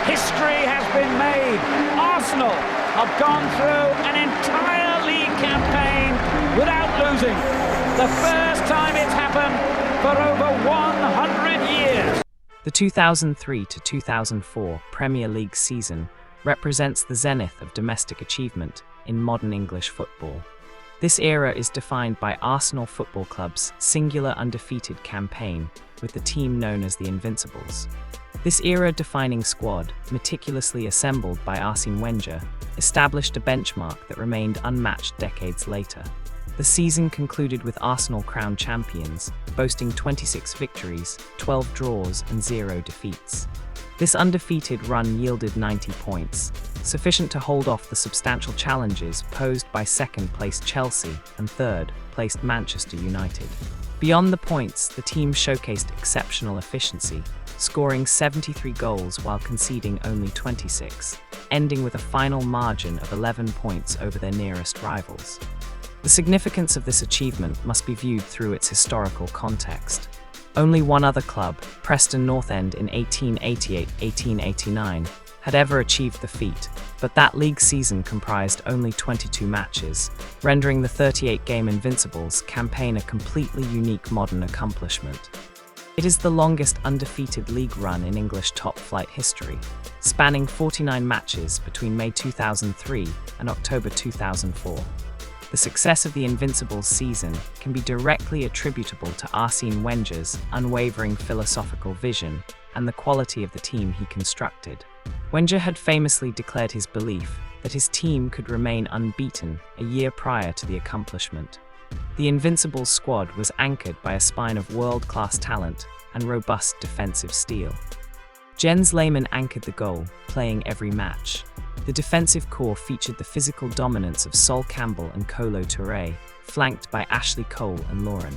history has been made. Arsenal have gone through an entire league campaign without losing. The first time it's happened for over 100 years. The 2003 to 2004 Premier League season represents the zenith of domestic achievement in modern English football. This era is defined by Arsenal Football Club's singular undefeated campaign with the team known as the Invincibles. This era-defining squad, meticulously assembled by Arsene Wenger, established a benchmark that remained unmatched decades later. The season concluded with Arsenal crowned champions, boasting 26 victories, 12 draws and 0 defeats. This undefeated run yielded 90 points, sufficient to hold off the substantial challenges posed by second-placed Chelsea and third-placed Manchester United. Beyond the points, the team showcased exceptional efficiency, scoring 73 goals while conceding only 26, ending with a final margin of 11 points over their nearest rivals. The significance of this achievement must be viewed through its historical context. Only one other club, Preston North End in 1888-1889, had ever achieved the feat, but that league season comprised only 22 matches, rendering the 38-game Invincibles campaign a completely unique modern accomplishment. It is the longest undefeated league run in English top-flight history, spanning 49 matches between May 2003 and October 2004. The success of the Invincibles season can be directly attributable to Arsene Wenger's unwavering philosophical vision and the quality of the team he constructed. Wenger had famously declared his belief that his team could remain unbeaten a year prior to the accomplishment. The Invincibles squad was anchored by a spine of world-class talent and robust defensive steel. Jens Lehmann anchored the goal, playing every match. The defensive core featured the physical dominance of Sol Campbell and Kolo Touré, flanked by Ashley Cole and Lauren.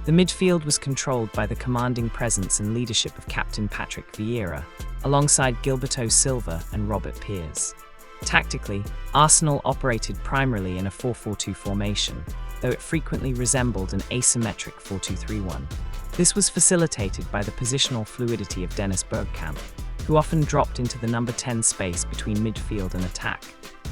The midfield was controlled by the commanding presence and leadership of captain Patrick Vieira, alongside Gilberto Silva and Robert Pires. Tactically, Arsenal operated primarily in a 4-4-2 formation, though it frequently resembled an asymmetric 4-2-3-1. This was facilitated by the positional fluidity of Dennis Bergkamp, who often dropped into the number 10 space between midfield and attack.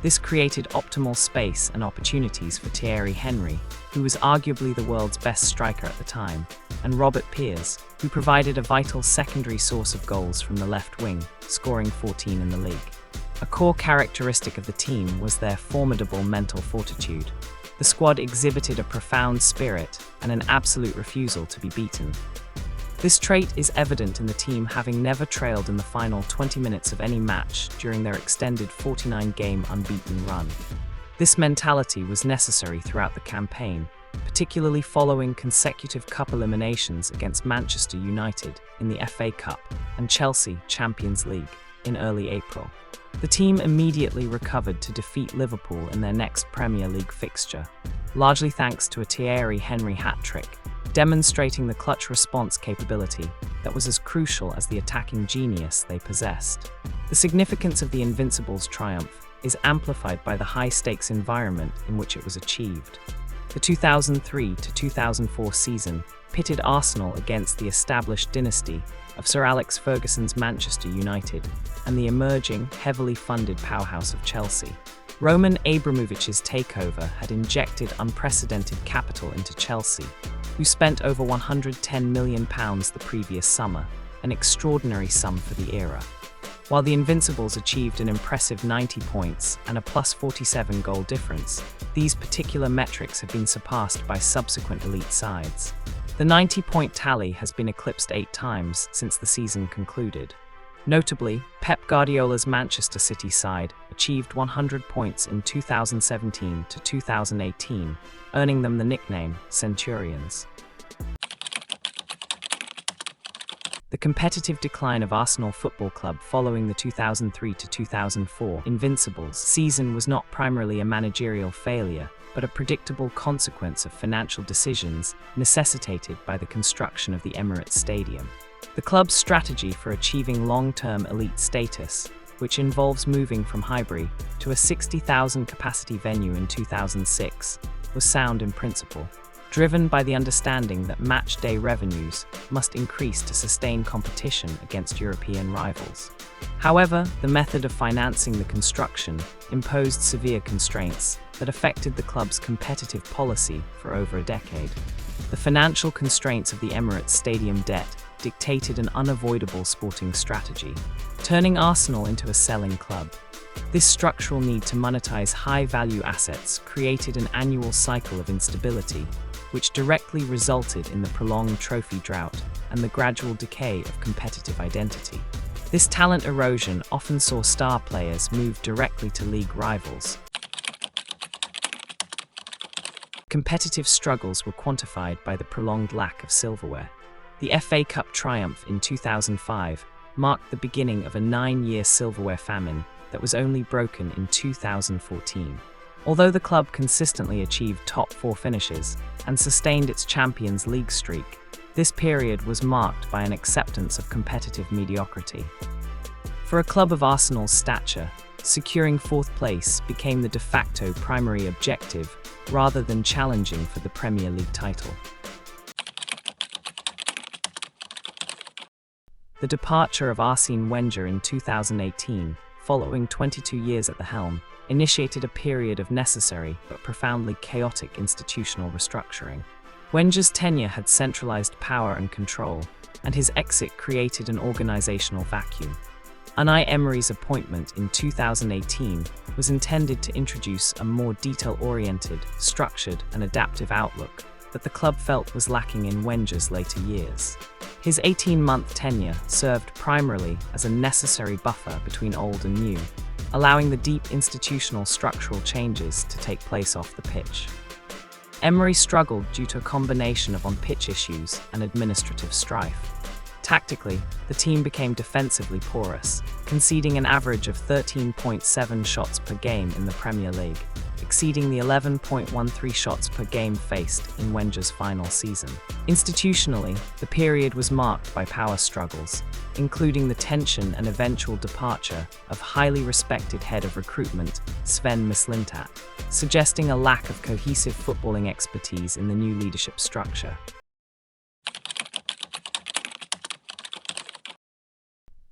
This created optimal space and opportunities for Thierry Henry, who was arguably the world's best striker at the time, and Robert Pires, who provided a vital secondary source of goals from the left wing, scoring 14 in the league. A core characteristic of the team was their formidable mental fortitude. The squad exhibited a profound spirit and an absolute refusal to be beaten. This trait is evident in the team having never trailed in the final 20 minutes of any match during their extended 49-game unbeaten run. This mentality was necessary throughout the campaign, particularly following consecutive cup eliminations against Manchester United in the FA Cup and Chelsea Champions League in early April. The team immediately recovered to defeat Liverpool in their next Premier League fixture, largely thanks to a Thierry Henry hat-trick, demonstrating the clutch response capability that was as crucial as the attacking genius they possessed. The significance of the Invincibles' triumph is amplified by the high-stakes environment in which it was achieved. The 2003 to 2004 season pitted Arsenal against the established dynasty of Sir Alex Ferguson's Manchester United and the emerging, heavily funded powerhouse of Chelsea. Roman Abramovich's takeover had injected unprecedented capital into Chelsea, who spent over £110 million the previous summer, an extraordinary sum for the era. While the Invincibles achieved an impressive 90 points and a plus 47 goal difference, these particular metrics have been surpassed by subsequent elite sides. The 90-point tally has been eclipsed 8 times since the season concluded. Notably, Pep Guardiola's Manchester City side achieved 100 points in 2017 to 2018, earning them the nickname Centurions. The competitive decline of Arsenal Football Club following the 2003 to 2004 Invincibles season was not primarily a managerial failure, but a predictable consequence of financial decisions necessitated by the construction of the Emirates Stadium. The club's strategy for achieving long-term elite status, which involves moving from Highbury to a 60,000 capacity venue in 2006, was sound in principle. driven by the understanding that match day revenues must increase to sustain competition against European rivals. However, the method of financing the construction imposed severe constraints that affected the club's competitive policy for over a decade. The financial constraints of the Emirates Stadium debt dictated an unavoidable sporting strategy, turning Arsenal into a selling club. This structural need to monetize high-value assets created an annual cycle of instability, which directly resulted in the prolonged trophy drought and the gradual decay of competitive identity. This talent erosion often saw star players move directly to league rivals. Competitive struggles were quantified by the prolonged lack of silverware. The FA Cup triumph in 2005 marked the beginning of a 9-year silverware famine that was only broken in 2014. Although the club consistently achieved top 4 finishes and sustained its Champions League streak, this period was marked by an acceptance of competitive mediocrity. For a club of Arsenal's stature, securing 4th place became the de facto primary objective rather than challenging for the Premier League title. The departure of Arsene Wenger in 2018, following 22 years at the helm, initiated a period of necessary but profoundly chaotic institutional restructuring. Wenger's tenure had centralized power and control, and his exit created an organizational vacuum. Unai Emery's appointment in 2018 was intended to introduce a more detail-oriented, structured, and adaptive outlook that the club felt was lacking in Wenger's later years. His 18-month tenure served primarily as a necessary buffer between old and new, allowing the deep institutional structural changes to take place off the pitch. Emery struggled due to a combination of on-pitch issues and administrative strife. Tactically, the team became defensively porous, conceding an average of 13.7 shots per game in the Premier League, exceeding the 11.13 shots per game faced in Wenger's final season. Institutionally, the period was marked by power struggles, including the tension and eventual departure of highly respected head of recruitment, Sven Mislintat, suggesting a lack of cohesive footballing expertise in the new leadership structure.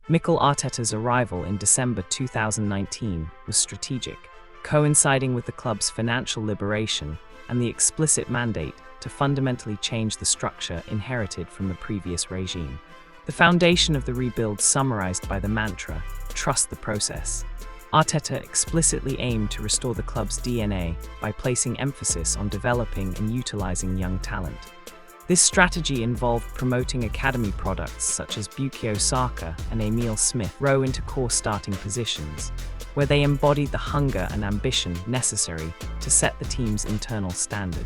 Mikel Arteta's arrival in December 2019 was strategic, coinciding with the club's financial liberation and the explicit mandate to fundamentally change the structure inherited from the previous regime. The foundation of the rebuild summarized by the mantra, "Trust the process." Arteta explicitly aimed to restore the club's DNA by placing emphasis on developing and utilizing young talent. This strategy involved promoting academy products such as Bukayo Saka and Emile Smith-Rowe into core starting positions, where they embodied the hunger and ambition necessary to set the team's internal standard.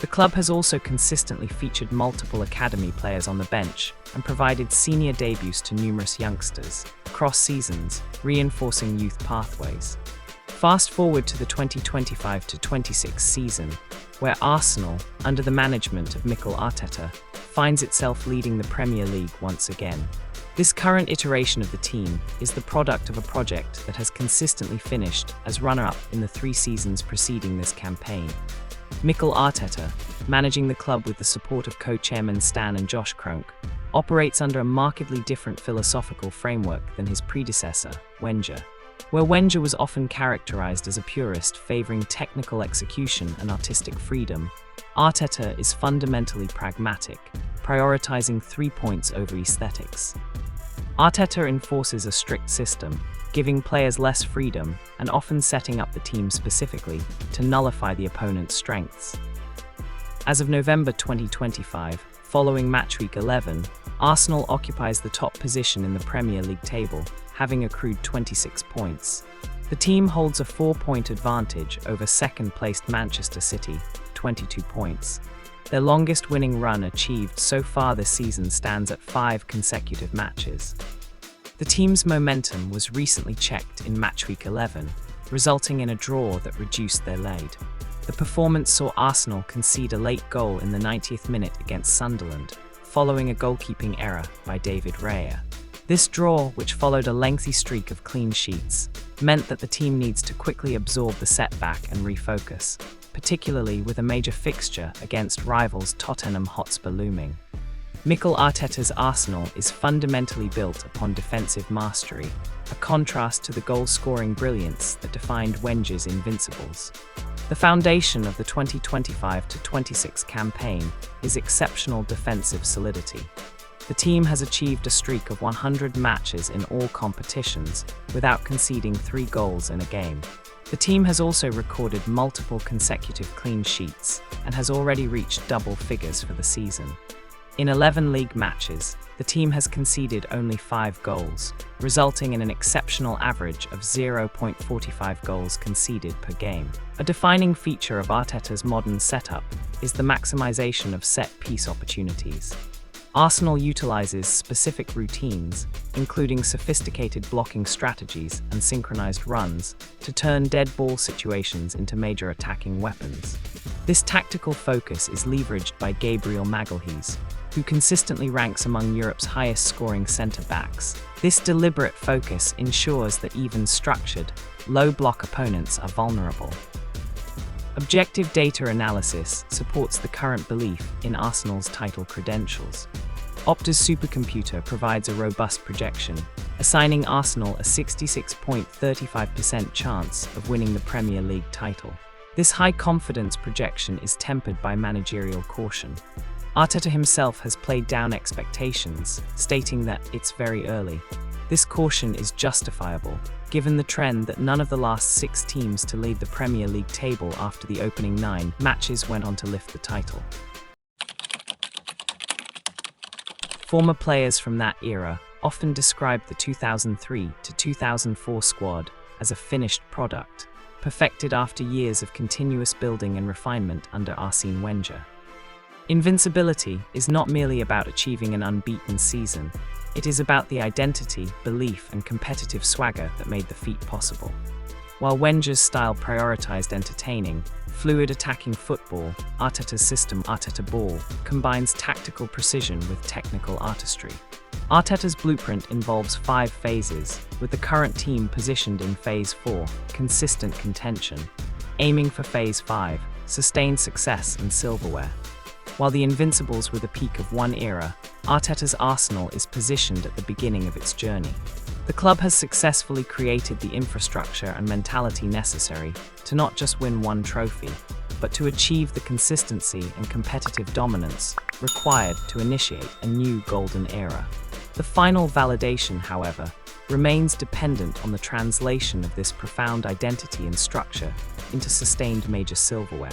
The club has also consistently featured multiple academy players on the bench and provided senior debuts to numerous youngsters across seasons, reinforcing youth pathways. Fast forward to the 2025-26 season, where Arsenal, under the management of Mikel Arteta, finds itself leading the Premier League once again. This current iteration of the team is the product of a project that has consistently finished as runner-up in the 3 seasons preceding this campaign. Mikel Arteta, managing the club with the support of co-chairmen Stan and Josh Kroenke, operates under a markedly different philosophical framework than his predecessor, Wenger. Where Wenger was often characterized as a purist favoring technical execution and artistic freedom, Arteta is fundamentally pragmatic, prioritizing 3 points over aesthetics. Arteta enforces a strict system, giving players less freedom and often setting up the team specifically to nullify the opponent's strengths. As of November 2025, following match week 11, Arsenal occupies the top position in the Premier League table, having accrued 26 points. The team holds a 4-point advantage over second-placed Manchester City, 22 points. Their longest winning run achieved so far this season stands at 5 consecutive matches. The team's momentum was recently checked in match week 11, resulting in a draw that reduced their lead. The performance saw Arsenal concede a late goal in the 90th minute against Sunderland, following a goalkeeping error by David Raya. This draw, which followed a lengthy streak of clean sheets, meant that the team needs to quickly absorb the setback and refocus. particularly with a major fixture against rivals Tottenham Hotspur looming. Mikel Arteta's Arsenal is fundamentally built upon defensive mastery, a contrast to the goal-scoring brilliance that defined Wenger's Invincibles. The foundation of the 2025-26 campaign is exceptional defensive solidity. The team has achieved a streak of 100 matches in all competitions without conceding 3 goals in a game. The team has also recorded multiple consecutive clean sheets and has already reached double figures for the season. In 11 league matches, the team has conceded only 5 goals, resulting in an exceptional average of 0.45 goals conceded per game. A defining feature of Arteta's modern setup is the maximization of set-piece opportunities. Arsenal utilizes specific routines, including sophisticated blocking strategies and synchronized runs, to turn dead ball situations into major attacking weapons. This tactical focus is leveraged by Gabriel Magalhaes, who consistently ranks among Europe's highest-scoring centre-backs. This deliberate focus ensures that even structured, low-block opponents are vulnerable. Objective data analysis supports the current belief in Arsenal's title credentials. Opta's supercomputer provides a robust projection, assigning Arsenal a 66.35% chance of winning the Premier League title. This high-confidence projection is tempered by managerial caution. Arteta himself has played down expectations, stating that it's very early. This caution is justifiable, given the trend that none of the last 6 teams to lead the Premier League table after the opening 9 matches went on to lift the title. Former players from that era often described the 2003 to 2004 squad as a finished product, perfected after years of continuous building and refinement under Arsene Wenger. Invincibility is not merely about achieving an unbeaten season, it is about the identity, belief, and competitive swagger that made the feat possible. While Wenger's style prioritized entertaining, fluid attacking football, Arteta's system Arteta Ball combines tactical precision with technical artistry. Arteta's blueprint involves 5 phases, with the current team positioned in Phase 4, consistent contention, aiming for Phase 5, sustained success and silverware. While the Invincibles were the peak of one era, Arteta's Arsenal is positioned at the beginning of its journey. The club has successfully created the infrastructure and mentality necessary to not just win one trophy, but to achieve the consistency and competitive dominance required to initiate a new golden era. The final validation, however, remains dependent on the translation of this profound identity and structure into sustained major silverware.